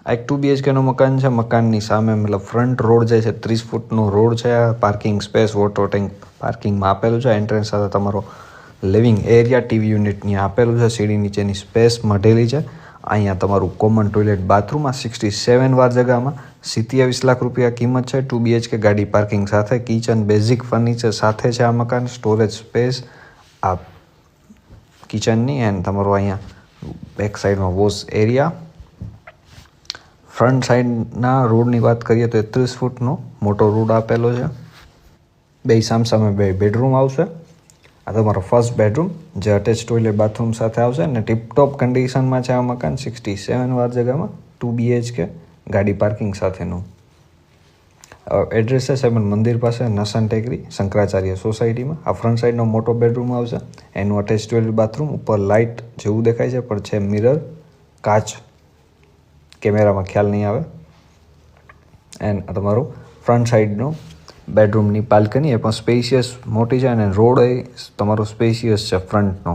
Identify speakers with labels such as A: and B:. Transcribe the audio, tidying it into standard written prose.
A: આ એક 2 BHKનું મકાન છે. મકાનની સામે મતલબ ફ્રન્ટ રોડ જે છે 30 ફૂટનો રોડ છે. આ પાર્કિંગ સ્પેસ વોટર ટેન્ક પાર્કિંગમાં આપેલું છે. એન્ટ્રન્સ સાથે તમારો લિવિંગ એરિયા ટીવી યુનિટની આપેલું છે. સીડી નીચેની સ્પેસ મળેલી છે. અહીંયા તમારું કોમન ટોયલેટ બાથરૂમ આ 67 વાર જગામાં 27 લાખ રૂપિયા કિંમત છે. 2 BHK ગાડી પાર્કિંગ સાથે કિચન બેઝિક ફર્નિચર સાથે છે આ મકાન. સ્ટોરેજ સ્પેસ આ કિચનની એન્ડ તમારો અહીંયા બેક સાઈડમાં વોશ એરિયા. ફ્રન્ટ સાઈડના રોડની વાત કરીએ તો 31 ફૂટનો મોટો રોડ આપેલો છે. બે સામસામે બે બેડરૂમ આવશે. આ તમારો ફર્સ્ટ બેડરૂમ જે અટેચ ટોયલેટ બાથરૂમ સાથે આવશે અને ટીપટોપ કન્ડિશનમાં છે આ મકાન. 67 વાર જગામાં 2 BHK ગાડી પાર્કિંગ સાથેનું. એડ્રેસ છે સેમન મંદિર પાસે નસન ટેકરી શંકરાચાર્ય સોસાયટીમાં. આ ફ્રન્ટ સાઈડનો મોટો બેડરૂમ આવશે. એનું અટેચ ટોયલેટ બાથરૂમ. ઉપર લાઇટ જેવું દેખાય છે પણ છે મિરર કાચ. કેમેરામાં ખ્યાલ નહીં આવે. એન્ડ આ તમારું ફ્રન્ટ સાઈડનો બેડરૂમની બાલ્કની એ પણ સ્પેશિયસ મોટી છે અને રોડ એ તમારો સ્પેશિયસ છે ફ્રન્ટનો.